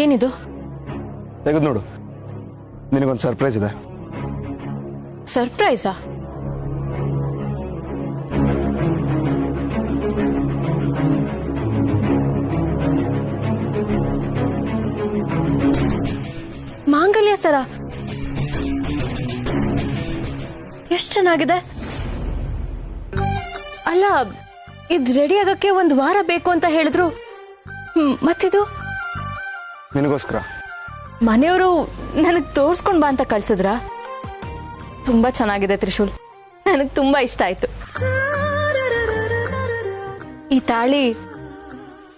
ಏನಿದು? ತೆಗೆದು ನೋಡು, ನಿನಗೊಂದು ಸರ್ಪ್ರೈಸ್ ಇದೆ. ಸರ್ಪ್ರೈಸಾ? ಮಾಂಗಲ್ಯ ಸರ ಎಷ್ಟು ಚೆನ್ನಾಗಿದೆ. ಅಲ್ಲ, ಇದು ರೆಡಿ ಆಗಕ್ಕೆ 1 ವಾರ ಬೇಕು ಅಂತ ಹೇಳಿದ್ರು. ಮತ್ತಿದು ನಿನಗೋಸ್ಕರ ಮನೆಯವರು ನನಗ್ ತೋರ್ಸ್ಕೊಂಡ್ ಬಾ ಅಂತ ಕಳ್ಸಿದ್ರ? ತುಂಬಾ ಚೆನ್ನಾಗಿದೆ ತ್ರಿಶೂಲ್, ನನಗ್ ತುಂಬಾ ಇಷ್ಟ ಆಯ್ತು. ಈ ತಾಳಿ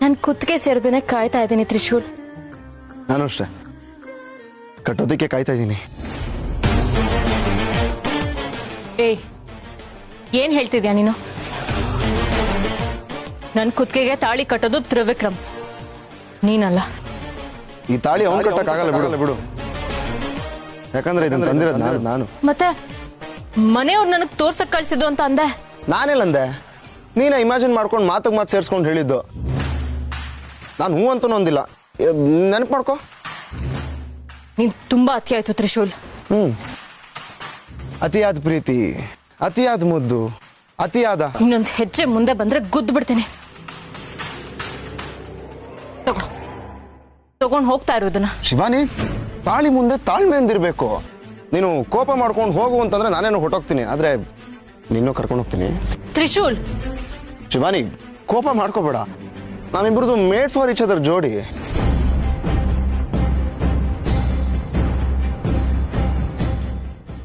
ನನ್ ಕುತ್ತಿಗೆ ಸೇರೋದನ್ನೇ ಕಾಯ್ತಾ ಇದ್ದೀನಿ ತ್ರಿಶೂಲ್. ನಾನು ಅಷ್ಟೇ, ಕಟ್ಟೋದಕ್ಕೆ ಕಾಯ್ತಾ ಇದ್ದೀನಿ. ಏಯ್, ಏನ್ ಹೇಳ್ತಿದ್ಯಾ ನೀನು? ನನ್ ಕುತ್ತಿಗೆಗೆ ತಾಳಿ ಕಟ್ಟೋದು ತ್ರಿವಿಕ್ರಮ್, ನೀನಲ್ಲ. ಈ ತಾಳಿ ಅವನು ಕಟ್ಟಕ್ಕಾಗಲ್ಲ ಬಿಡು. ಯಾಕಂದ್ರೆ ಇದನ್ನ ತಂದಿರೋದು ನಾನು. ಮತ್ತೆ ಮನೆಯವ್ರು ನನಗ್ ತೋರ್ಸಕ್ ಕಳ್ಸಿದ್ದು ಅಂತ ಅಂದೆ. ನಾನೆಲ್ಲಂದೆ? ನೀನ ಇಮ್ಯಾಜಿನ್ ಮಾಡ್ಕೊಂಡು ಮಾತು ಸೇರ್ಸ್ಕೊಂಡು ಹೇಳಿದ್ದು. ನಾನು ಹೂ ಅಂತೂ ಒಂದಿಲ್ಲ, ನೆನಪು ಮಾಡ್ಕೊ. ನೀನ್ ತುಂಬಾ ಅತಿ ಆಯ್ತು ತ್ರಿಶೂಲ್. ಅತಿಯಾದ ಪ್ರೀತಿ, ಅತಿಯಾದ ಮುದ್ದು, ಅತಿಯಾದ. ಇನ್ನೊಂದು ಹೆಜ್ಜೆ ಮುಂದೆ ಬಂದ್ರೆ ಗುದ್ದು ಬಿಡ್ತೀನಿ. ತಗೊಂಡ್ ಹೋಗ್ತಾ ಇರೋದನ್ನ. ಶಿವಾನಿ, ತಾಳಿ ಮುಂದೆ ತಾಳ್ಮೆಯಿಂದಿರ್ಬೇಕು. ನೀನು ಕೋಪ ಮಾಡ್ಕೊಂಡು ಹೋಗು ಅಂತಂದ್ರೆ ನಾನೇನು ಹೊಟ್ಟೋಗ್ತೀನಿ, ಆದ್ರೆ ನಿನ್ನೂ ಕರ್ಕೊಂಡು ಹೋಗ್ತೀನಿ. ತ್ರಿಶೂಲ್, ಶಿವಾನಿ, ಕೋಪ ಮಾಡ್ಕೋಬೇಡ. ನಾವಿಬ್ರದ್ದು ಮೇಡ್ ಫಾರ್ ಈಚ್ ಅದರ್ ಜೋಡಿ.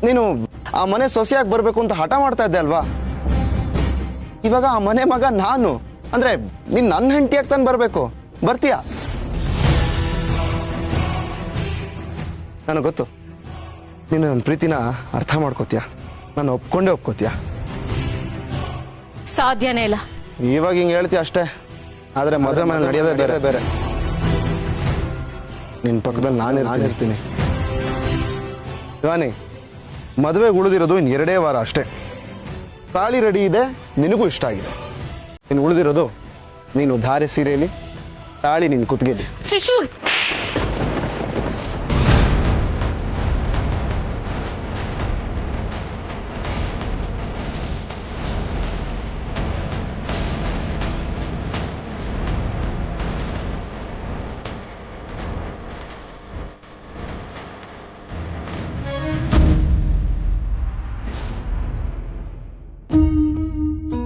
ನೀನು ಆ ಮನೆ ಸೊಸೆಯಾಗಿ ಬರ್ಬೇಕು ಅಂತ ಹಠ ಮಾಡ್ತಾ ಇದ್ದೆ ಅಲ್ವಾ? ಇವಾಗ ಆ ಮನೆ ಮಗ ನಾನು, ಅಂದ್ರೆ ನೀನ್ ನನ್ನ ಹೆಂಡತಿಯಾಗಿ ತಾನು ಬರ್ಬೇಕು. ಬರ್ತೀಯಾ? ನನಗೆ ಗೊತ್ತು, ನೀನು ನನ್ನ ಪ್ರೀತಿನ ಅರ್ಥ ಮಾಡ್ಕೋತೀಯ, ನಾನು ಒಪ್ಕೋತೀಯ. ಸಾಧ್ಯನೇ ಇಲ್ಲ. ಇವಾಗ ಹಿಂಗೆ ಹೇಳ್ತೀಯ ಅಷ್ಟೇ, ಆದ್ರೆ ಮದುವೆ ಮನೆ ನಡೆಯೋದೇ ಬೇರೆ ಬೇರೆ. ನಿನ್ನ ಪಕ್ಕದಲ್ಲಿ ನಾನು ಇರ್ತೀನಿ. ಶಿವಾನಿ, ಮದುವೆಗೆ ಉಳಿದಿರೋದು ಇನ್ನು 2 ವಾರ ಅಷ್ಟೇ. ತಾಳಿ ರೆಡಿ ಇದೆ, ನಿನಗೂ ಇಷ್ಟ ಆಗಿದೆ. ಇನ್ನು ಉಳಿದಿರೋದು ನೀನು ಧಾರೆ ಸೀರೆಯಲ್ಲಿ, ತಾಳಿ ನಿನ್ನ ಕುತ್ತಿಗೆಯಲ್ಲಿ. ತ್ರಿಶೂಲ್,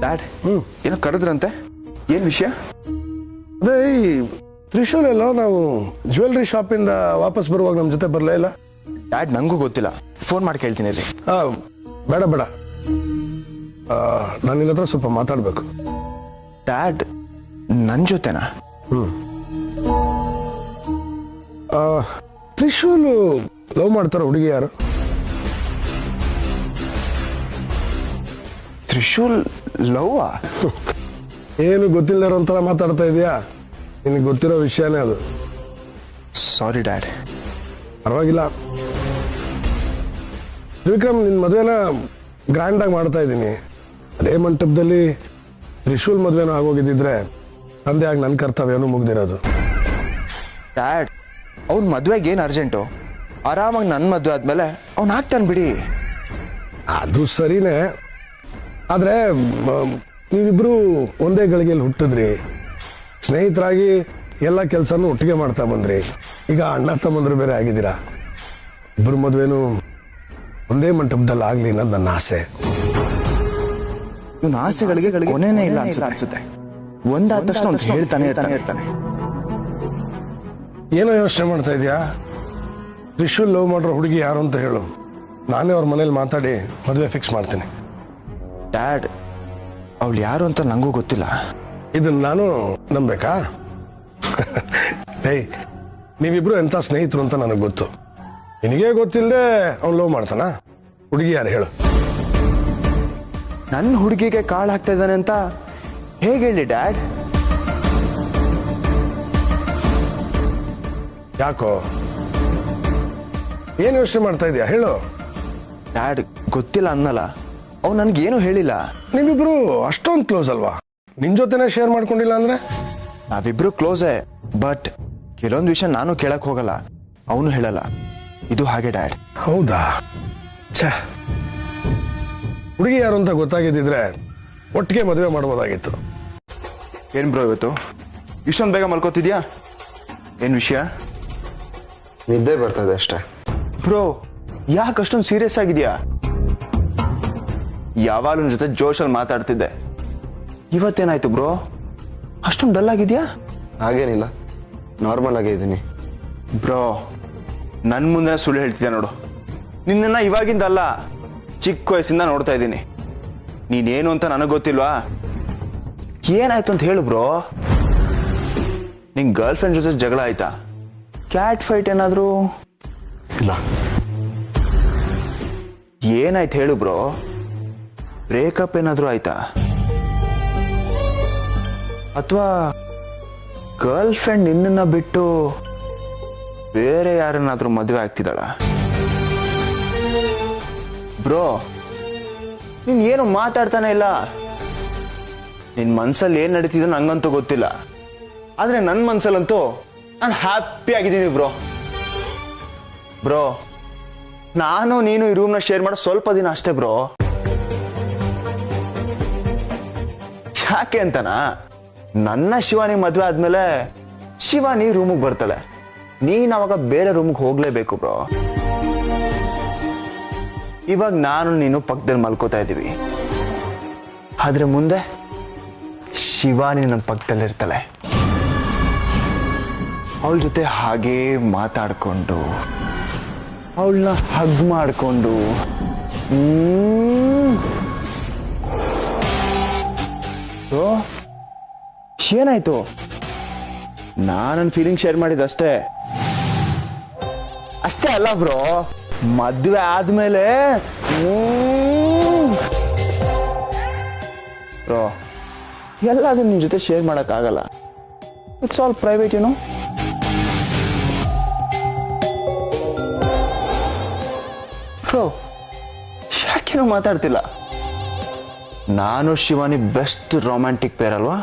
ಡ್ಯಾಡ್, ಏನೋ ಕರೆದ್ರಂತೆ, ಏನ್ ವಿಷಯ? ಅದೇ ಈ ತ್ರಿಶೂಲ್ ಎಲ್ಲ ನಾವು ಜ್ಯುವೆಲ್ರಿ ಶಾಪಿಂದ ವಾಪಸ್ ಬರುವಾಗ ನಮ್ಮ ಜೊತೆ ಬರಲೇ ಇಲ್ಲ. ಡ್ಯಾಡ್, ನಂಗೂ ಗೊತ್ತಿಲ್ಲ, ಫೋನ್ ಮಾಡಿ ಕೇಳ್ತೀನಿ ರೀ. ಬೇಡ ನಾನು ನಿನ್ನ ಹತ್ರ ಸ್ವಲ್ಪ ಮಾತಾಡ್ಬೇಕು. ಡ್ಯಾಡ್, ನನ್ ಜೊತೆನಾ? ತ್ರಿಶೂಲ್ ಲವ್ ಮಾಡ್ತಾರ ಹುಡುಗಿ ಯಾರು? ತ್ರಿಶೂಲ್ ಲವ್ವಾ? ಏನು ಗೊತ್ತಿಲ್ಲದಾರ ಒಂಥರ ಮಾತಾಡ್ತಾ ಇದೀಯಾ? ನಿನಗೆ ಗೊತ್ತಿರೋ ವಿಷಯನೇ ಅದು. ಸಾರಿ ಡ್ಯಾಡ್. ಪರವಾಗಿಲ್ಲ ತ್ರಿವಿಕ್ರಮ್, ನಿನ್ನ ಮದುವೆನ ಗ್ರ್ಯಾಂಡ್ ಆಗಿ ಮಾಡ್ತಾ ಇದ್ದೀನಿ. ಅದೇ ಮಂಟಪದಲ್ಲಿ ತ್ರಿಶೂಲ್ ಮದುವೆನೂ ಆಗೋಗಿದ್ದಿದ್ರೆ ತಂದೆಯಾಗಿ ನನ್ನ ಕರ್ತವ್ಯನೂ ಮುಗ್ದಿರೋದು. ಡ್ಯಾಡ್, ಅವ್ನ ಮದ್ವೆಗೆ ಏನು ಅರ್ಜೆಂಟು? ಆರಾಮಾಗಿ ನನ್ನ ಮದುವೆ ಆದ್ಮೇಲೆ ಅವ್ನು ಆಗ್ತಾನೆ ಬಿಡಿ. ಅದು ಸರಿನೇ, ಆದ್ರೆ ನೀವಿಬ್ರು ಒಂದೇ ಗಳಿಗೆಯಲ್ಲಿ ಹುಟ್ಟಿದ್ರಿ, ಸ್ನೇಹಿತರಾಗಿ ಎಲ್ಲ ಕೆಲಸನೂ ಒಟ್ಟಿಗೆ ಮಾಡ್ತಾ ಬಂದ್ರಿ. ಈಗ ಅಣ್ಣ ತಮ್ಮಂದ್ರು ಬೇರೆ ಆಗಿದ್ದೀರಾ. ಇಬ್ರು ಮದುವೆನೂ ಒಂದೇ ಮಂಟಪದಲ್ಲಿ ಆಗ್ಲಿ ಅನ್ನೋದು ನನ್ನ ಆಸೆ. ಇವನ ಆಸೆಗಳಿಗೆ ಕೊನೆನೇ ಇಲ್ಲ ಅನ್ಸುತ್ತೆ. ಒಂದಾದ ತಕ್ಷಣ ಒಂದು ಹೇಳ್ತಾನೆ ಇರ್ತಾನೆ. ಏನೋ ಯೋಚನೆ ಮಾಡ್ತಾ ಇದೀಯಾ? ತ್ರಿಶೂಲ್ ಲವ್ ಮಾಡ್ರೋ ಹುಡುಗಿ ಯಾರು ಅಂತ ಹೇಳು, ನಾನೇ ಅವ್ರ ಮನೇಲಿ ಮಾತಾಡಿ ಮದುವೆ ಫಿಕ್ಸ್ ಮಾಡ್ತೀನಿ. ಡ್ಯಾಡ್, ಅವಳು ಯಾರು ಅಂತ ನಂಗೂ ಗೊತ್ತಿಲ್ಲ. ಇದನ್ನ ನಾನು ನಂಬೇಕಾ? ಏಯ್, ನೀವಿಬ್ರು ಎಂತ ಸ್ನೇಹಿತರು ಅಂತ ನನಗೆ ಗೊತ್ತು. ನಿನಗೇ ಗೊತ್ತಿಲ್ಲದೆ ಅವ್ನು ಲವ್ ಮಾಡ್ತಾನ? ಹುಡುಗಿ ಯಾರು ಹೇಳು? ನನ್ನ ಹುಡುಗಿಗೆ ಕಾಳು ಹಾಕ್ತಾ ಇದ್ದಾನೆ ಅಂತ ಹೇಗೆ ಹೇಳಿ ಡ್ಯಾಡ್? ಯಾಕೋ, ಏನು ಯೋಚನೆ ಮಾಡ್ತಾ ಇದೀಯಾ ಹೇಳು? ಡ್ಯಾಡ್, ಗೊತ್ತಿಲ್ಲ ಅನ್ನಲ್ಲ, ಅವ್ ನನ್ಗೇನು ಹೇಳಿಲ್ಲ. ನೀವಿಬ್ರು ಅಷ್ಟೊಂದು ಕ್ಲೋಸ್ ಅಲ್ವಾ? ನಿನ್ ಜೊತೆನೆ ಶೇರ್ ಮಾಡ್ಕೊಂಡಿಲ್ಲ ಅಂದ್ರೆ? ನಾವಿಬ್ರು ಕ್ಲೋಸೇ, ಬಟ್ ಕೆಲವೊಂದು ವಿಷಯ ನಾನು ಕೇಳಕ್ ಹೋಗಲ್ಲ, ಅವನು ಹೇಳಲ್ಲ. ಇದು ಹಾಗೆ ಡ್ಯಾಡ್. ಹೌದಾ? ಛ, ಹುಡುಗಿ ಯಾರು ಅಂತ ಗೊತ್ತಾಗಿದ್ದಿದ್ರೆ ಒಟ್ಟಿಗೆ ಮದುವೆ ಮಾಡ್ಬೋದಾಗಿತ್ತು. ಏನ್ ಬ್ರೋ ಇವತ್ತು ಇಷ್ಟೊಂದು ಬೇಗ ಮಲ್ಕೋತಿದ್ಯಾ? ಏನ್ ವಿಷಯ? ನಿದ್ದೆ ಬರ್ತದೆ ಅಷ್ಟೇ. ಬ್ರೋ ಯಾಕೆ ಅಷ್ಟೊಂದು ಸೀರಿಯಸ್ ಆಗಿದ್ಯಾ? ಯಾವಾಗಲೂ ಜೊತೆ ಜೋಶಲ್ಲಿ ಮಾತಾಡ್ತಿದ್ದೆ, ಇವತ್ತೇನಾಯ್ತು ಬ್ರೋ ಅಷ್ಟೊಂದು ಡಲ್ ಆಗಿದ್ಯಾ? ಹಾಗೇನಿಲ್ಲ, ನಾರ್ಮಲ್ ಆಗೇ ಇದ್ದೀನಿ. ಬ್ರೋ ನನ್ನ ಮುಂದೆ ಸುಳ್ಳು ಹೇಳ್ತಿದ್ಯಾ ನೋಡು. ನಿನ್ನನ್ನ ಇವಾಗಿಂದ ಅಲ್ಲ, ಚಿಕ್ಕ ವಯಸ್ಸಿಂದ ನೋಡ್ತಾ ಇದ್ದೀನಿ. ನೀನೇನು ಅಂತ ನನಗೆ ಗೊತ್ತಿಲ್ವಾ? ಏನಾಯ್ತು ಅಂತ ಹೇಳು ಬ್ರೋ. ನಿನ್ ಗರ್ಲ್ ಫ್ರೆಂಡ್ ಜೊತೆ ಜಗಳ ಆಯ್ತಾ? ಕ್ಯಾಟ್ ಫೈಟ್ ಏನಾದ್ರು? ಇಲ್ಲ. ಏನಾಯ್ತು ಹೇಳು ಬ್ರೋ. ಬ್ರೇಕಪ್ ಏನಾದ್ರು ಆಯ್ತಾ? ಅಥವಾ ಗರ್ಲ್ ಫ್ರೆಂಡ್ ನಿನ್ನನ್ನ ಬಿಟ್ಟು ಬೇರೆ ಯಾರನ್ನಾದ್ರೂ ಮದುವೆ ಆಗ್ತಿದ್ದಾಳ? ಬ್ರೋ ನೀನ್ ಏನು ಮಾತಾಡ್ತಾನೆ ಇಲ್ಲ. ನಿನ್ ಮನ್ಸಲ್ಲಿ ಏನ್ ನಡೀತಿದ್ರು ನಂಗಂತೂ ಗೊತ್ತಿಲ್ಲ, ಆದ್ರೆ ನನ್ನ ಮನ್ಸಲ್ಲಂತೂ ನಾನು ಹ್ಯಾಪಿ ಆಗಿದ್ದೀನಿ ಬ್ರೋ. ಬ್ರೋ ನಾನು ನೀನು ಈ ರೂಮ್ನ ಶೇರ್ ಮಾಡೋ ಸ್ವಲ್ಪ ದಿನ ಅಷ್ಟೇ ಬ್ರೋ. ಯಾಕೆ ಅಂತನಾ, ನನ್ನ ಶಿವಾನಿ ಮದ್ವೆ ಆದ್ಮೇಲೆ ಶಿವಾನಿ ರೂಮಿಗೆ ಬರ್ತಾಳೆ, ನೀನ್ ಅವಾಗ ಬೇರೆ ರೂಮ್ಗೆ ಹೋಗ್ಲೇಬೇಕು ಬ್ರೋ. ಇವಾಗ ನಾನು ನೀನು ಪಕ್ಕದಲ್ಲಿ ಮಲ್ಕೋತಾ ಇದ್ದೀವಿ, ಆದ್ರೆ ಮುಂದೆ ಶಿವಾನಿ ನನ್ನ ಪಕ್ಕದಲ್ಲಿ ಇರ್ತಾಳೆ. ಅವಳ ಜೊತೆ ಹಾಗೇ ಮಾತಾಡ್ಕೊಂಡು, ಅವಳನ್ನ ಹಗ್ ಮಾಡಿಕೊಂಡು, ಏನಾಯ್ತು? ನಾನು ಫೀಲಿಂಗ್ ಶೇರ್ ಮಾಡಿದಷ್ಟೇ. ಅಷ್ಟೇ ಅಲ್ಲ ಬ್ರೋ, ಮದ್ವೆ ಆದ್ಮೇಲೆ ಬ್ರೋ ಎಲ್ಲಾದ್ರೂ ನಿನ್ ಜೊತೆ ಶೇರ್ ಮಾಡಕ್ ಆಗಲ್ಲ. ಇಟ್ಸ್ ಆಲ್ ಪ್ರೈವೇಟ್ ಏನೋ. ಬ್ರೋ ಯಾಕೇನೋ ಮಾತಾಡ್ತಿಲ್ಲ? ನಾನು ಶಿವಾನಿ ಬೆಸ್ಟ್ ರೊಮ್ಯಾಂಟಿಕ್ ಪೇರ್ ಅಲ್ವಾ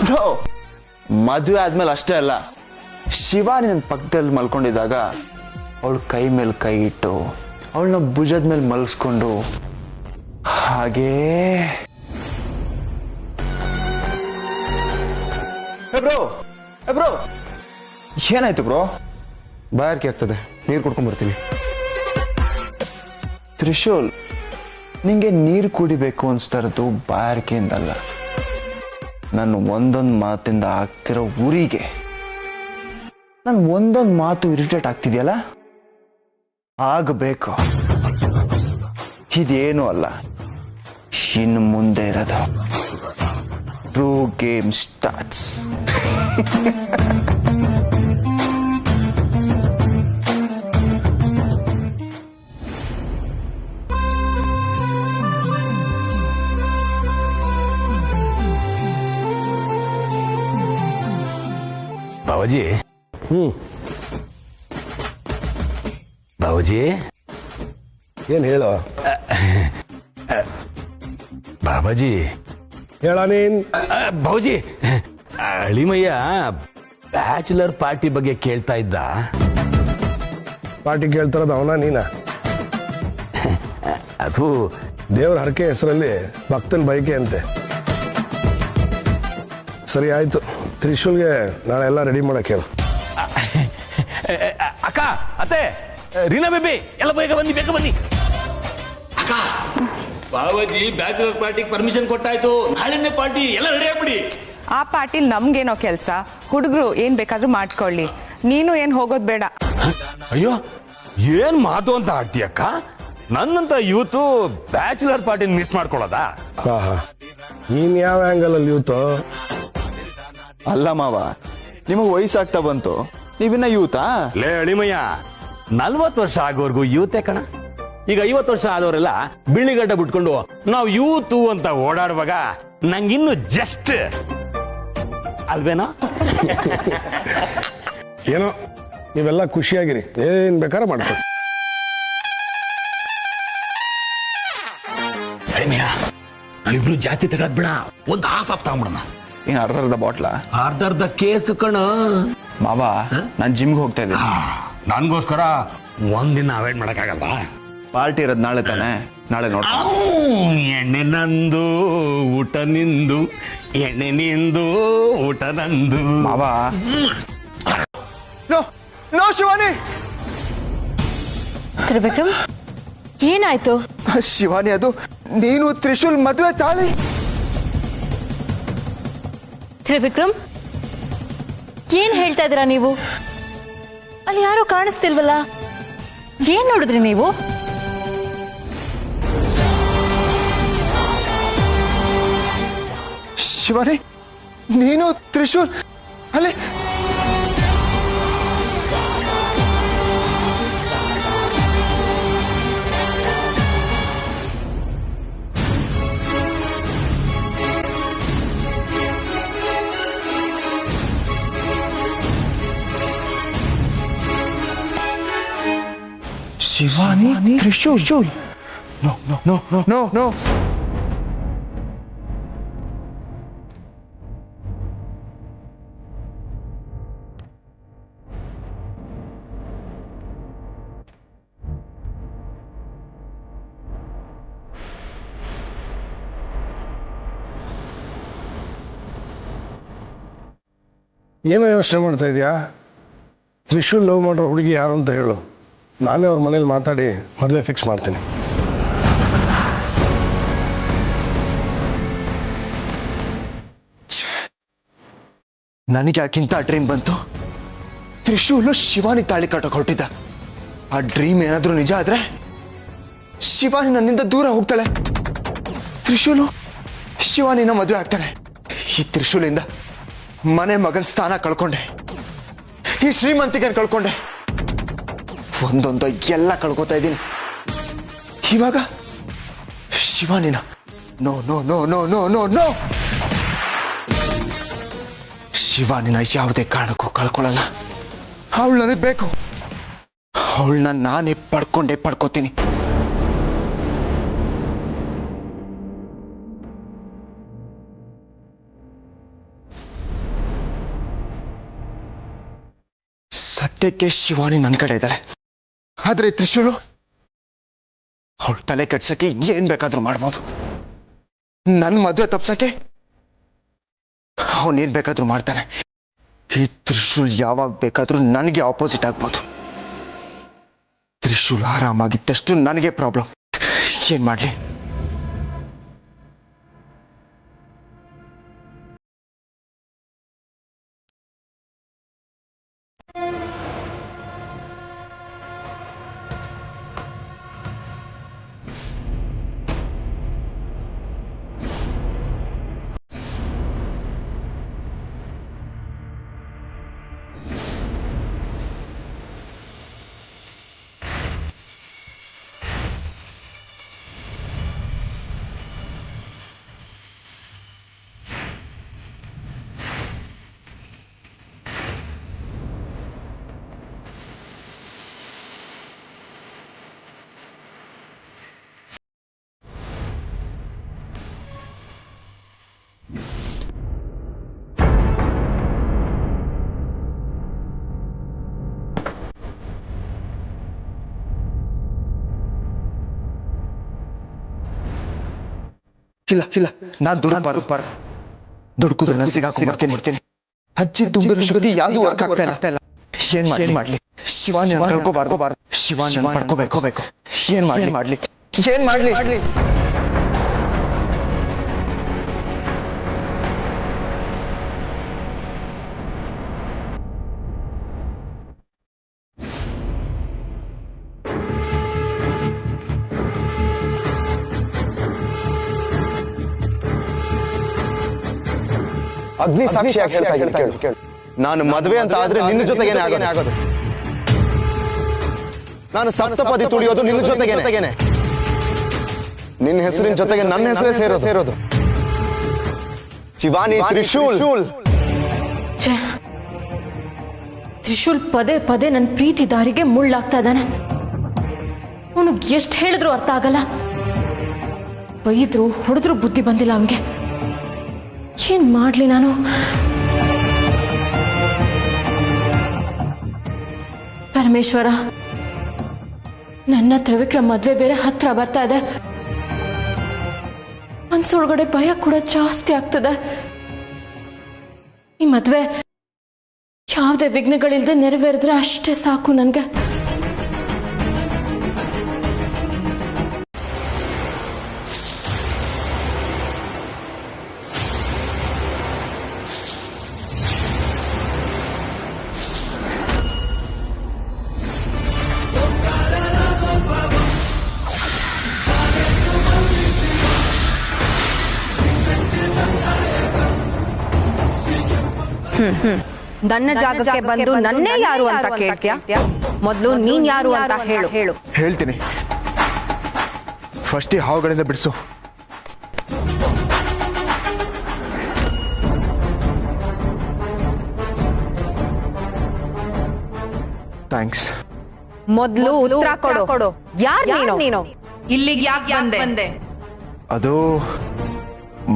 ಬ್ರೋ? ಮದುವೆ ಆದ್ಮೇಲೆ ಅಷ್ಟೇ ಅಲ್ಲ, ಶಿವಾನಿ ನನ್ನ ಪಕ್ಕದಲ್ಲಿ ಮಲ್ಕೊಂಡಿದ್ದಾಗ ಅವಳ ಕೈ ಮೇಲೆ ಕೈ ಇಟ್ಟು ಅವಳನ್ನ ಭುಜದ ಮೇಲೆ ಮಲಗಿಸ್ಕೊಂಡು ಹಾಗೇ ಬ್ರೋ ಬ್ರೋ ಏನಾಯ್ತು ಬ್ರೋ? ಬಾಯಾರಿಕೆ ಆಗ್ತದೆ, ನೀರು ಕುಡ್ಕೊಂಡ್ ಬರ್ತೀನಿ. ತ್ರಿಶೂಲ್, ನಿಂಗೆ ನೀರು ಕುಡಿಬೇಕು ಅನ್ಸ್ತಾ ಇರೋದು ಬಾಯಾರಿಕೆಯಿಂದಲ್ಲ, ನಾನು ಒಂದೊಂದು ಮಾತಿಂದ ಆಗ್ತಿರೋ ಉರಿಗೆ. ನನ್ ಒಂದೊಂದು ಮಾತು ಇರಿಟೇಟ್ ಆಗ್ತಿದ್ಯಲ್ಲ, ಆಗಬೇಕು. ಇದೇನು ಅಲ್ಲ, ಇನ್ನು ಮುಂದೆ ಇರೋದು true game starts. Babaji, Babaji ಏನ್ ಹೇಳೋ? ಬಾಬಾಜಿ ಹೇಳ ನೀನ್. ಬಾಬಾಜಿ, ಅಳಿಮಯ್ಯ ಬ್ಯಾಚುಲರ್ ಪಾರ್ಟಿ ಬಗ್ಗೆ ಕೇಳ್ತಾ ಇದ್ದ. ಪಾರ್ಟಿ ಕೇಳ್ತಾರದು ಅವನ ನೀನ? ಅದು ದೇವ್ರ ಹರಕೆ ಹೆಸರಲ್ಲಿ ಭಕ್ತನ ಬಯಕೆ ಅಂತೆ. ಸರಿ ಆಯ್ತು, ತ್ರಿಶೂಲ್ಗೆ ನಾಳೆ ಎಲ್ಲ ರೆಡಿ ಮಾಡಕ್ ಹೇಳು. ಅಕ್ಕ, ಅತ್ತೆ, ರೀನಾ ಬೇಬಿ ಎಲ್ಲ ಬೇಗ ಬನ್ನಿ, ಬೇಗ ಬನ್ನಿ. ಅಕ್ಕ, ಬಾವಾಜಿ ಬ್ಯಾಚುಲರ್ ಪಾರ್ಟಿಗೆ ಪರ್ಮಿಷನ್ ಕೊಟ್ಟಾಯ್ತು, ನಾಳೆನೇ ಪಾರ್ಟಿ, ಎಲ್ಲ ರೆಡಿ ಆಗ್ಬಿಡಿ. ಆ ಪಾರ್ಟಿಲ್ ನಮ್ಗೇನೋ ಕೆಲ್ಸ, ಹುಡುಗರು ಏನ್ ಬೇಕಾದ್ರೂ ಮಾಡ್ಕೊಳ್ಳಿ, ನೀನು ಏನ್ ಹೋಗೋದ್ ಬೇಡ. ಅಯ್ಯೋ, ಏನ್ ಮಾತು ಅಂತ ಆಡ್ತೀಯಕ್ಕ? ನನ್ನಂತ ಯೂತು ಬ್ಯಾಚುಲರ್ ಪಾರ್ಟಿ ಮಿಸ್ ಮಾಡ್ಕೊಳ್ಳೋದಾ? ಆಹಾ, ನೀನ್ ಯಾವ ಆಂಗಲ್ ಅಲ್ಲಿ ಯೂತು? ಅಲ್ಲ ಮಾವ, ನಿಮಗೆ ವಯಸ್ಸಾಗ್ತಾ ಬಂತು, ನೀವಿನ್ನ ಯೂತಾ? ಲೇ ಅಳಿಮಯ್ಯ, 40 ವರ್ಷ ಆಗೋರ್ಗು ಯೂತೆ ಕಣ. ಈಗ 50 ವರ್ಷ ಆದವರೆಲ್ಲ ಬಿಳಿಗಡ್ಡ ಬಿಟ್ಕೊಂಡು ನಾವು ಯೂತು ಅಂತ ಓಡಾಡುವಾಗ ನಂಗಿನ್ನು ಜಸ್ಟ್ ಅಲ್ವೇನೋ? ಏನೋ ನೀವೆಲ್ಲ ಖುಷಿಯಾಗಿರಿ, ಏನ್ ಬೇಕಾರ ಮಾಡ್ಕೊಳ್ಳಿ. ಅಳಿಮಯ್ಯ, ನಾವಿಬ್ರು ಜಾಸ್ತಿ ತಗೊಳದ್ ಬೇಡ, ಒಂದು ಹಾಫ್ ತಗೊಂಬಿಡೋಣ. ಏನ್ ಅರ್ಧ ಬಾಟ್ಲ? ಅರ್ಧ ಕೇಸು ಕಣ. ಮಾವ, ನಾನ್ ಜಿಮ್ಗೆ ಹೋಗ್ತಾ ಇದ್ದೀನಿ. ನನ್ಗೋಸ್ಕರ ಒಂದಿನ ಅವಾಯ್ಡ್ ಮಾಡಕ್ಕಾಗಲ್ವಾ? ಪಾರ್ಟಿ ಇರೋದ್ ನಾಳೆ ತಾನೆ, ನಾಳೆ ನೋಡ್ತಾ. ಎಣ್ಣೆ ನಂದು ಊಟ ನಿಂದು, ಎಣ್ಣೆ ನಿಂದು ಊಟ ನಂದು. ಮಾವ, ನೋ ಶಿವಾನಿ. ತ್ರಿವಿಕ್ರಮ್, ಏನಾಯ್ತು? ಶಿವಾನಿ, ಅದು ನೀನು ತ್ರಿಶೂಲ್ ಮದುವೆ ತಾಳಿ. ತ್ರಿವಿಕ್ರಮ್, ಏನ್ ಹೇಳ್ತಾ ಇದ್ದೀರಾ ನೀವು? ಅಲ್ಲಿ ಯಾರು ಕಾಣಿಸ್ತಿಲ್ವಲ್ಲ, ಏನ್ ನೋಡಿದ್ರಿ ನೀವು? ಶಿವಾನಿ, ನೀನು ತ್ರಿಶೂಲ್ ಅಲ್ಲೇ? Shivani, Trishul. No no no no no no. ಏನೋ ಯೋಚನೆ ಮಾಡ್ತಾ ಇದೆಯಾ? ತ್ರಿಶೂಲ್ ಲವ್ ಮಾಡೋ ಹುಡುಗಿ ಯಾರು ಅಂತ ಹೇಳು, ನಾನೇ ಅವ್ರ ಮನೇಲಿ ಮಾತಾಡಿ ಮದುವೆ ಫಿಕ್ಸ್ ಮಾಡ್ತೀನಿ. ನನಗೆ ಯಾಕಿಂತ ಡ್ರೀಮ್ ಬಂತು? ತ್ರಿಶೂಲು ಶಿವಾನಿ ತಾಳಿ ಕಟ್ಟೋಕೆ ಹೊರಟಿದ್ದ. ಆ ಡ್ರೀಮ್ ಏನಾದ್ರೂ ನಿಜ ಆದ್ರೆ ಶಿವಾನಿ ನನ್ನಿಂದ ದೂರ ಹೋಗ್ತಾಳೆ. ತ್ರಿಶೂಲು ಶಿವಾನಿನ ಮದುವೆ ಆಗ್ತಾನೆ. ಈ ತ್ರಿಶೂಲಿಂದ ಮನೆ ಮಗನ ಸ್ಥಾನ ಕಳ್ಕೊಂಡೆ, ಈ ಶ್ರೀಮಂತಿಗೆ ಕಳ್ಕೊಂಡೆ, ಒಂದೊಂದು ಎಲ್ಲ ಕಳ್ಕೊತಾ ಇದ್ದೀನಿ. ಇವಾಗ ಶಿವಾನಿನ no no no no no no no. ಶಿವಾನಿನ ಯಾವುದೇ ಕಾರಣಕ್ಕೂ ಕಳ್ಕೊಳ್ಳಲ್ಲ. ಅವಳು ನನಗೆ ಬೇಕು. ಅವಳನ್ನ ನಾನೇ ಪಡ್ಕೋತೀನಿ. ಸದ್ಯಕ್ಕೆ ಶಿವಾನಿ ನನ್ನ ಕಡೆ ಇದ್ದಾಳೆ. ಆದ್ರೆ ತ್ರಿಶೂಲು ಅವಳ ತಲೆ ಕೆಡ್ಸಕ್ಕೆ ಏನ್ ಬೇಕಾದ್ರೂ ಮಾಡ್ಬೋದು. ನನ್ನ ಮದುವೆ ತಪ್ಸಕ್ಕೆ ಅವನೇನ್ ಬೇಕಾದ್ರೂ ಮಾಡ್ತಾನೆ. ಈ ತ್ರಿಶೂಲ್ ಯಾವಾಗ ಬೇಕಾದ್ರೂ ನನಗೆ ಆಪೋಸಿಟ್ ಆಗ್ಬೋದು. ತ್ರಿಶೂಲ್ ಆರಾಮಾಗಿದ್ದಷ್ಟು ನನಗೆ ಪ್ರಾಬ್ಲಮ್. ಏನ್ ಮಾಡ್ಲಿ? ಇಲ್ಲ, ನಾನ್ ದುಡ್ಕುದ್ರೆ ಸಿಗಾಕೊಂಡ್ಬಿಡ್ತೀನಿ. ಅಜ್ಜಿ ತುಂಬಿರೋ ಶಕ್ತಿ ಯಾವ್ದು ವರ್ಕ್ ಆಗ್ತಾ ಇಲ್ಲ. ಏನ್ ಮಾಡ್ಲಿ? ಶಿವಾನಿ ಕಳ್ಕೋಬಾರ್ದು. ಶಿವಾನಿ ಪಡ್ಕೋಬೇಕು. ಏನ್ ಮಾಡ್ಲಿ? ಅಗ್ನಿ ಸಾಕ್ಷಿಯಾಗಿ ಹೇಳ್ತಾ ಇದ್ದೀನಿ ಕೇಳು. ನಾನು ಮದುವೆ ಅಂತ ಆದ್ರೆ ನಿನ್ನ ಜೊತೆಗೇನೆ ಆಗೋದು. ನಾನು ಸಪ್ತಪದಿ ತುಳಿಯೋದು ನಿನ್ನ ಜೊತೆಗೇನೆ. ನಿನ್ನ ಹೆಸರಿನ ಜೊತೆಗೆ ನನ್ನ ಹೆಸರೇ ಸೇರೋದು. ಶಿವಾನಿ, ತ್ರಿಶೂಲ್. ತ್ರಿಶೂಲ್ ಪದೇ ನನ್ನ ಪ್ರೀತಿ ದಾರಿಗೆ ಮುಳ್ಳಾಗ್ತಾ ಇದ್ದಾನೆ. ಅವನು ಎಷ್ಟು ಹೇಳಿದ್ರು ಅರ್ಥ ಆಗಲ್ಲ. ಬೈದ್ರು ಹೊಡೆದ್ರು ಬುದ್ಧಿ ಬಂದಿಲ್ಲ ಅವನ್ಗೆ. ಏನ್ ಮಾಡ್ಲಿ ನಾನು? ಪರಮೇಶ್ವರ, ನನ್ನ ತ್ರಿವಿಕ್ರಮ್ ಮದ್ವೆ ಬೇರೆ ಹತ್ರ ಬರ್ತಾ ಇದೆ. ಮನ್ಸೊಳಗಡೆ ಭಯ ಕೂಡ ಜಾಸ್ತಿ ಆಗ್ತದೆ. ಈ ಮದ್ವೆ ಯಾವುದೇ ವಿಘ್ನಗಳಿಲ್ದೆ ನೆರವೇರಿದ್ರೆ ಅಷ್ಟೇ ಸಾಕು ನನ್ಗೆ. ನನ್ನ ಜಾಗಕ್ಕೆ ಬಂದು ನನ್ನೇ ಯಾರು ಅಂತ ಕೇಳ್ತೀಯ? ಮೊದಲು ನೀನ್ ಯಾರು ಅಂತ ಹೇಳು. ಹೇಳ್ತೀನಿ. ಫಸ್ಟ್ ಈ ಹಾವುಗಳಿಂದ ಬಿಡಿಸು. ಥ್ಯಾಂಕ್ಸ್. ಮೊದಲು ಉತ್ತರ ಕೊಡು. ಯಾರು ನೀನು? ಇಲ್ಲಿಗೆ ಯಾಕೆ ಬಂದೆ? ಅದು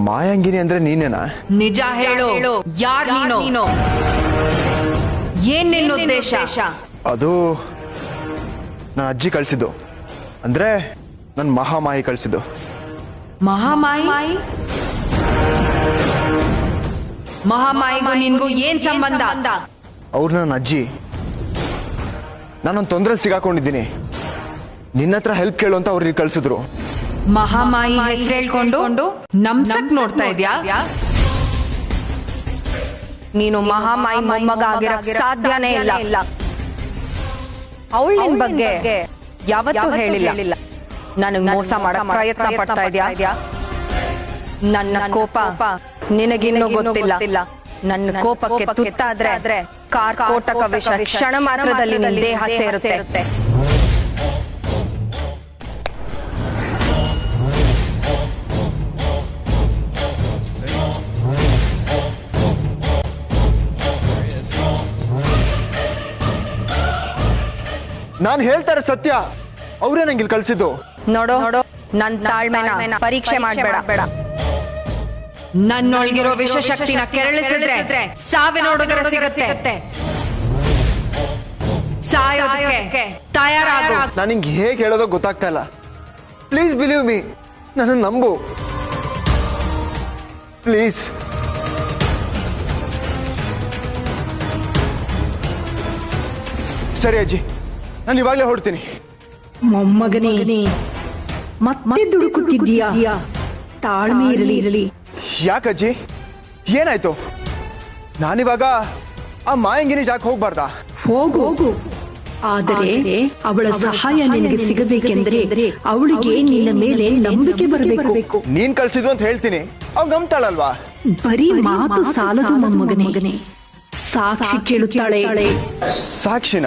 ಮಾಯಾಂಗಿನಿ ಅಂದ್ರೆ ನೀನೇನಾ? ನಿಜ ಹೇಳು. ಯಾರು ನೀನು? ಏನ್ ನಿನ್ನ ಉದ್ದೇಶ? ಅದು ನನ್ನ ಅಜ್ಜಿ ಕಳಿಸಿದ್ದು. ಅಂದ್ರೆ ನನ್ನ ಮಹಾಮಾಯಿ ಕಳಿಸಿದ್ದು. ಮಹಾಮಾಯಿ? ಮಹಾಮಾಯಿಗೂ ನಿನ್ಗೂ ಏನ್ ಸಂಬಂಧ? ಅವ್ರು ನನ್ನ ಅಜ್ಜಿ. ನಾನೊಂದು ತೊಂದ್ರೆಲಿ ಸಿಗಾಕೊಂಡಿದ್ದೀನಿ, ನಿನ್ನ ಹತ್ರ ಹೆಲ್ಪ್ ಕೇಳು ಅಂತ ಅವ್ರಿಗೆ ಕಳ್ಸಿದ್ರು. ಮಹಾಮಾಯಿ ಹೆಸರು ಹೇಳ್ಕೊಂಡು ನಮ್ಸಕ್ ನೋಡ್ತಾ ಇದ್ಯಾ? ನೀನು ಮಹಾಮಾಯಿ ಮೊಮ್ಮಗ ಆಗಿರಕ್ ಸಾಧ್ಯನೇ ಇಲ್ಲ. ಅವಳು ನಿನ್ ಬಗ್ಗೆ ಯಾವತ್ತೂ ಹೇಳಿಲ್ಲ. ನನಗ್ ಮೋಸ ಮಾಡಕ್ ಪ್ರಯತ್ನ ಪಡ್ತಾ ಇದ್ಯಾ? ನನ್ನ ಕೋಪ ನಿನಗಿನ್ನೂ ಗೊತ್ತಿಲ್ಲ. ನನ್ನ ಕೋಪಕ್ಕೆ ತುತ್ತಾದ್ರೆ ಕಾರ್ಕೋಟಕ ವಿಷ ಕ್ಷಣ ಮಾತ್ರದಲ್ಲಿ ನಿನ್ನ ದೇಹ ಸೇರುತ್ತೆ. ನಾನು ಹೇಳ್ತಾರೆ ಸತ್ಯ. ಅವರೇ ನಂಗೆ ಇಲ್ಲಿ ಕಳ್ಸಿದ್ದು. ನೋಡು, ನನ್ ತಾಳ್ಮೆನ ಪರೀಕ್ಷೆ ಮಾಡ್ಬೇಡ. ನನ್ನೊಳಗಿರೋ ವಿಷಶಕ್ತಿನ ಕೆರಳಿಸಿದ್ರೆ ಸಾವಿನ ಹುಡುಗರು ಸಿಗುತ್ತೆ. ಸಾಯೋದಕ್ಕೆ ತಯಾರಾಗು. ನಾನು ಹಿಂಗೆ ಹೇಗೆ ಹೇಳೋದೋ ಗೊತ್ತಾಗ್ತಾ ಇಲ್ಲ. ಪ್ಲೀಸ್ ಬಿಲೀವ್ ಮೀ, ನನ್ನ ನಂಬು ಪ್ಲೀಸ್. ಸರಿ ಅಜ್ಜಿ, ನಾನು ಇವಾಗಲೇ ಹೊರಡ್ತೀನಿ. ಮೊಮ್ಮಗನೇ, ಮತ್ತೆ ದುಡುಕುತ್ತಿದ್ದೀಯಾ? ತಾಳ್ಮೆ ಇರಲಿ. ಯಾಕಜ್ಜಿ, ಏನಾಯ್ತು? ನಾನಿವಾಗ ಆ ಮಾಯಂಗಿನಿ ಜಾಗ ಹೋಗ್ಬಾರ್ದಾ? ಹೋಗು. ಆದರೆ ಅವಳ ಸಹಾಯ ನಿನಗೆ ಸಿಗಬೇಕೆಂದರೆ ಅವಳಿಗೆ ನಿನ್ನ ಮೇಲೆ ನಂಬಿಕೆ ಬರಬೇಕು. ನೀನ್ ಕಳ್ಸಿದ್ದು ಅಂತ ಹೇಳ್ತೀನಿ, ಅವ್ ನಂಬ್ತಾಳಲ್ವಾ? ಬರೀ ಮಾತು ಸಾಲದು ಮೊಮ್ಮಗನೇ. ಸಾಕ್ಷಿ ಕೇಳುತ್ತಾಳೆ. ಸಾಕ್ಷಿನ?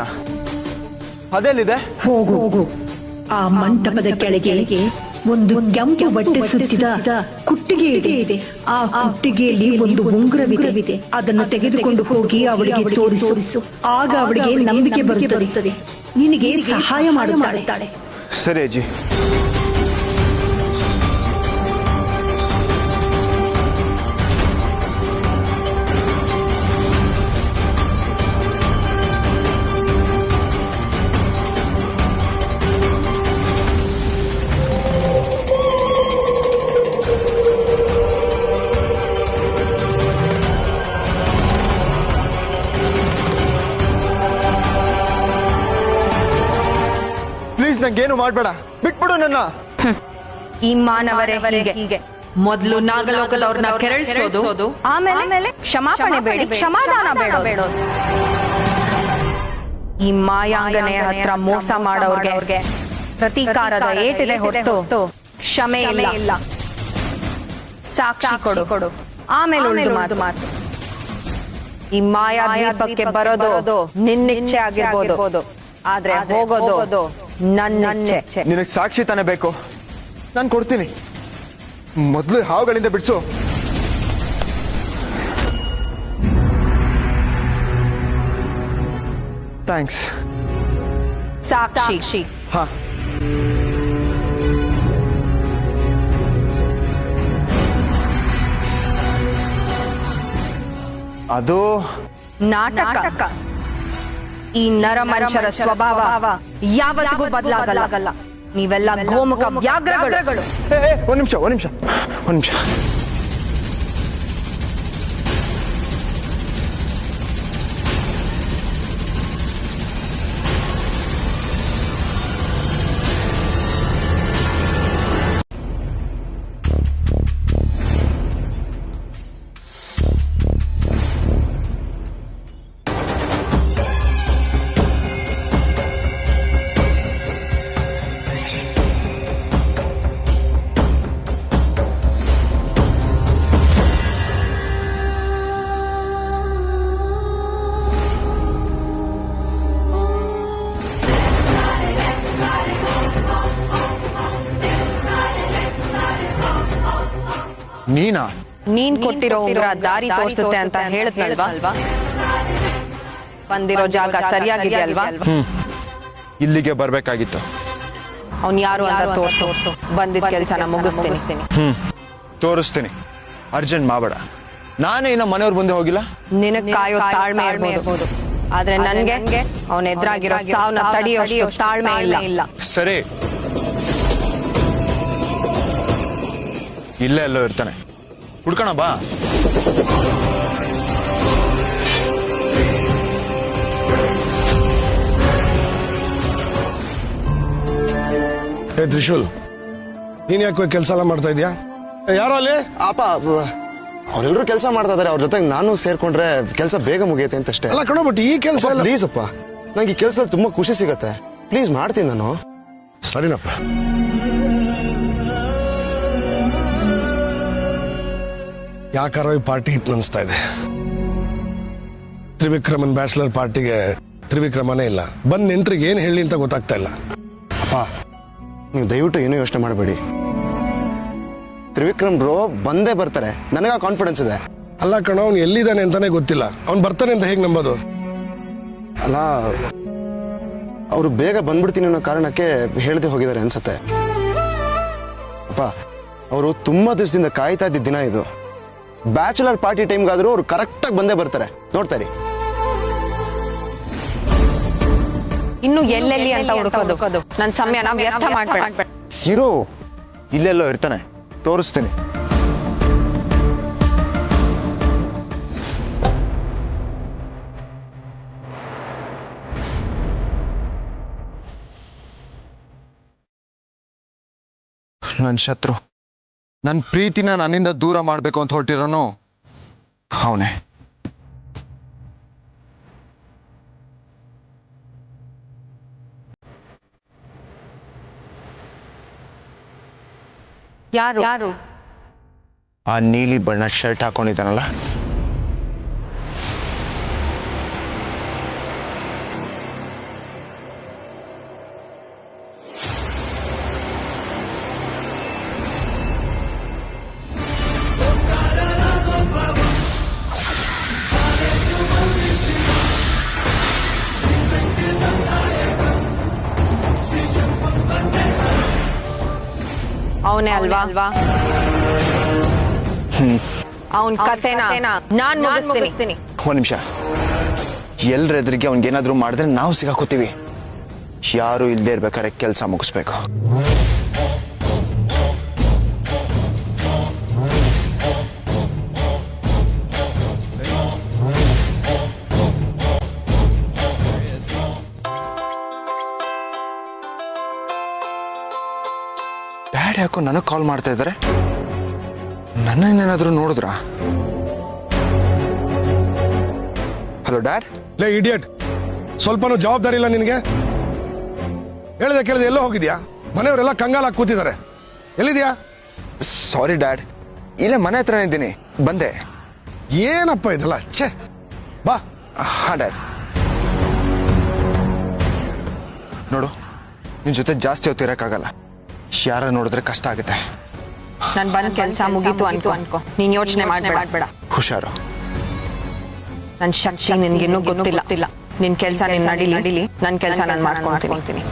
ಅದೆಲ್ಲಿದೆ? ಹೋಗು. ಆ ಮಂಟಪದ ಕೆಳಗೆ ಒಂದು ಕೆಂಪು ಬಟ್ಟೆ ಸುತ್ತಿದ ಕುಟ್ಟಿಗೆ ಇದೆ. ಆ ಕುಟ್ಟಿಗೆಯಲ್ಲಿ ಒಂದು ಉಂಗುರವಿದೆ. ಅದನ್ನು ತೆಗೆದುಕೊಂಡು ಹೋಗಿ ಅವಳಿಗೆ ತೋರಿಸು. ಆಗ ಅವಳಿಗೆ ನಂಬಿಕೆ ಬರುತ್ತದೆ, ನಿನಗೆ ಸಹಾಯ ಮಾಡುತ್ತಾಳೆ. ಸರಿ ಅಜ್ಜಿ. ನಂಗೇನು ಮಾಡ್ಬೇಡ, ಬಿಟ್ಬಿಡು ನನ್ನ. ಈ ಮಾನವರೇ ಹೀಗೆ. ಮೊದಲು ನಾಗಲೋಕದವ್ರನ್ನ ಕೆರಳಿಸೋದು, ಆಮೇಲೆ ಕ್ಷಮಾಪಣೆ ಬೇಡಿ, ಕ್ಷಮಾದಾನ ಬೇಡೋದು. ಈ ಮಾಯಾಂಗನೆ ಹತ್ರ ಮೋಸ ಮಾಡೋರ್ಗೆ ಪ್ರತೀಕಾರದ ಏಟಿದೆ ಹೊರತು ಕ್ಷಮೆ ಇಲ್ಲ. ಸಾಕ್ಷಿ ಕೊಡು, ಆಮೇಲೆ ಉಳಿದು ಮಾತು. ಈ ಮಾಯಾ ದೀಪಕ್ಕೆ ಬರೋದು ನಿನ್ನಿಚ್ಛೆ ಆಗಿರ್ಬೋದು, ಆದ್ರೆ ಹೋಗೋದು ನನ್ನಿಚ್ಛೆ. ನಿನಗೆ ಸಾಕ್ಷಿ ತಾನೇ ಬೇಕು, ನಾನು ಕೊಡ್ತೀನಿ. ಮೊದಲು ಹಾವುಗಳಿಂದ ಬಿಡಿಸು. ಥ್ಯಾಂಕ್ಸ್. ಸಾಕ್ಷಿ. ಹಾ. ಅದು ನಾಟಕ. ಈ ನರಮನುಷ್ಯರ ಸ್ವಭಾವ ಯಾವತ್ತಿಗೂ ಬದಲಾಗಲ್ಲ. ನೀವೆಲ್ಲ ಗೋಮುಖ ವ್ಯಾಘ್ರಗಳು. ಒಂದ್ ನಿಮಿಷ ನೀನ್ ಕೊಟ್ಟಿರೋ ಉಂಗ್ರ ದಾರಿ ತೋರಿಸುತ್ತೆ ಅಂತ ಹೇಳಿದ್ನಲ್ವಾ? ಬಂದಿರೋ ಜಾಗ ಸರಿಯಾಗಿದೆಯಲ್ವಾ? ಇಲ್ಲಿಗೆ ಬರ್ಬೇಕಾಗಿತ್ತು. ಅವ್ನ್ ಯಾರು ಅಂತ ತೋರ್ಸು. ಬಂದಿದ್ದ ಕೆಲಸನ ಮುಗಿಸ್ತೀನಿ. ತೋರಿಸ್ತೀನಿ, ಅರ್ಜೆಂಟ್ ಮಾಡಬೇಡ. ನಾನೇ ಇನ್ನ ಮನೆಯವ್ರ ಮುಂದೆ ಹೋಗಿಲ್ಲ. ನಿನಗ್ ಕಾಯೋ ತಾಳ್ಮೆ ಇರ್ಬೋದು, ಆದ್ರೆ ನನ್ಗೆ ಅವನ ಎದುರಾಗಿರೋ ಸಾವನ್ನ ತಡೆಯೋ ತಾಳ್ಮೆ ಇಲ್ಲ. ಸರಿ, ಇಲ್ಲೇ ಎಲ್ಲೋ ಇರ್ತಾನೆ, ಹುಡ್ಕೋಣ ಬಾ. ತ್ರಿಶೂಲ್, ನೀನ್ ಯಾಕೆ ಕೆಲಸ ಎಲ್ಲ ಮಾಡ್ತಾ ಇದೀಯಾ? ಯಾರೋ ಅಲ್ಲಿ ಅಪ್ಪ, ಅವರೆಲ್ಲರೂ ಕೆಲಸ ಮಾಡ್ತಾ ಇದಾರೆ. ಅವ್ರ ಜೊತೆಗೆ ನಾನು ಸೇರ್ಕೊಂಡ್ರೆ ಕೆಲಸ ಬೇಗ ಮುಗಿಯುತ್ತೆ ಅಂತ ಅಷ್ಟೇ. ಅಲ್ಲ ಕಣೋ, ಬಟ್ ಈ ಕೆಲಸ ಪ್ಲೀಸ್ ಅಪ್ಪ, ನಂಗೆ ಈ ಕೆಲಸದಲ್ಲಿ ತುಂಬಾ ಖುಷಿ ಸಿಗತ್ತೆ. ಪ್ಲೀಸ್ ಮಾಡ್ತೀನಿ ನಾನು. ಸರಿನಪ್ಪ. ಯಾಕಾರೋ ಈ ಪಾರ್ಟಿ ಹಿಟ್ ಅನಿಸ್ತಾ ಇದೆ. ತ್ರಿವಿಕ್ರಮನ್ ಬ್ಯಾಚಲರ್ ಪಾರ್ಟಿಗೆ ತ್ರಿವಿಕ್ರಮನೇ ಇಲ್ಲ. ಬಂದ್ ನೆಂಟ್ರಿಗೆ ಏನ್ ಹೇಳಿ ಅಂತ ಗೊತ್ತಾಗ್ತಾ ಇಲ್ಲ. ಅಪ್ಪ, ನೀವು ದಯವಿಟ್ಟು ಏನೂ ಯೋಚನೆ ಮಾಡಬೇಡಿ. ತ್ರಿವಿಕ್ರಮ್ ಬ್ರೋ ಬಂದೇ ಬರ್ತಾರೆ, ನನಗ ಕಾನ್ಫಿಡೆನ್ಸ್ ಇದೆ. ಅಲ್ಲ ಕಣೋ, ಅವ್ನು ಎಲ್ಲಿದ್ದಾನೆ ಅಂತಾನೆ ಗೊತ್ತಿಲ್ಲ. ಅವ್ನು ಬರ್ತಾನೆ ಅಂತ ಹೇಗೆ ನಂಬೋದು? ಅಲ್ಲ, ಅವರು ಬೇಗ ಬಂದ್ಬಿಡ್ತೀನಿ ಅನ್ನೋ ಕಾರಣಕ್ಕೆ ಹೇಳದೆ ಹೋಗಿದ್ದಾರೆ ಅನ್ಸತ್ತೆ. ಅಪ್ಪ, ಅವರು ತುಂಬಾ ದಿವಸದಿಂದ ಕಾಯ್ತಾ ಇದ್ದ ದಿನ ಇದು. ಬ್ಯಾಚುಲರ್ ಪಾರ್ಟಿ ಟೈಮ್ಗಾದ್ರೂ ಅವ್ರು ಕರೆಕ್ಟಾಗಿ ಬಂದೇ ಬರ್ತಾರೆ, ನೋಡ್ತಾರೆ. ಇನ್ನು ಎಲ್ಲೆಲ್ಲಿ ಅಂತ ಹುಡುಕೋದು ನನ್ನ ಸಮಯನ ವ್ಯರ್ಥ ಮಾಡ್ಬೇಡ. ಹೀರೋ ಇಲ್ಲೆಲ್ಲೋ ಇರ್ತಾನೆ, ತೋರಿಸ್ತೀನಿ. ನನ್ನ ಶತ್ರು, ನನ್ನ ಪ್ರೀತಿನ ನನ್ನಿಂದ ದೂರ ಮಾಡಬೇಕು ಅಂತ ಹೊರಟಿರೋನು ಅವನೇ. ಯಾರು? ಆ ನೀಲಿ ಬಣ್ಣ ಶರ್ಟ್ ಹಾಕೊಂಡಿದ್ದಾನಲ್ಲ, ಅವನೇ ಅಲ್ವಾ? ಅವನ್ ಕತೆನ ನಾನ್ ಮುಗಿಸ್ತೀನಿ. ಒಂದ್ ನಿಮಿಷ. ಎಲ್ರ ಎದುರಿಗೆ ಅವ್ನಿಗೇನಾದ್ರೂ ಮಾಡಿದ್ರೆ ನಾವು ಸಿಗಾಕೋತೀವಿ. ಯಾರು ಇಲ್ದೇ ಇರ್ಬೇಕಾದ್ರೆ ಕೆಲಸ ಮುಗಿಸ್ಬೇಕು. ಡ್ಯಾಡ್ ಯಾಕೋ ನನಗೆ ಕಾಲ್ ಮಾಡ್ತಾ ಇದ್ದಾರೆ? ನನ್ನೇನಾದ್ರೂ ನೋಡಿದ್ರಾ? Hello dad. ಲೇ ಇಡಿಯಟ್, ಸ್ವಲ್ಪನೂ ಜವಾಬ್ದಾರಿ ಇಲ್ಲ ನಿನಗೆ? ಹೇಳಿದೆ ಕೇಳಿದೆ ಎಲ್ಲೋ ಹೋಗಿದ್ಯಾ? ಮನೆಯವರೆಲ್ಲ ಕಂಗಾಲಾಗಿ ಕೂತಿದ್ದಾರೆ. ಎಲ್ಲಿದ್ಯಾ? ಸಾರಿ ಡ್ಯಾಡ್, ಇಲ್ಲೇ ಮನೆ ಹತ್ರನೇ ಇದ್ದೀನಿ, ಬಂದೆ. ಏನಪ್ಪ ಇದಲ್ಲ, ಛೇ. ಬಾ. ಹಾ ಡ್ಯಾಡ್. ನೋಡು, ನಿನ್ ಜೊತೆ ಜಾಸ್ತಿ ಹೊತ್ತು ಇರಕ್ಕಾಗಲ್ಲ. ಯಾರ ನೋಡಿದ್ರೆ ಕಷ್ಟ ಆಗುತ್ತೆ. ನನ್ ಬಂದ್ ಕೆಲ್ಸ ಮುಗೀತು ಅನ್ಕೋ. ನೀನ್ ಯೋಚನೆ ಮಾಡ್ಬೇಡ. ಹುಷಾರು. ನನ್ ಶಕ್ತಿ ನಿನ್ಗಿನ್ನೂ ಗೊತ್ತಿಲ್ಲ. ನಿನ್ ಕೆಲ್ಸ ನೀನ್ ನಡೀಲಿ, ನನ್ ಕೆಲ್ಸ ನಾನ್ ಮಾಡ್ಕೊಂತೀನಿ.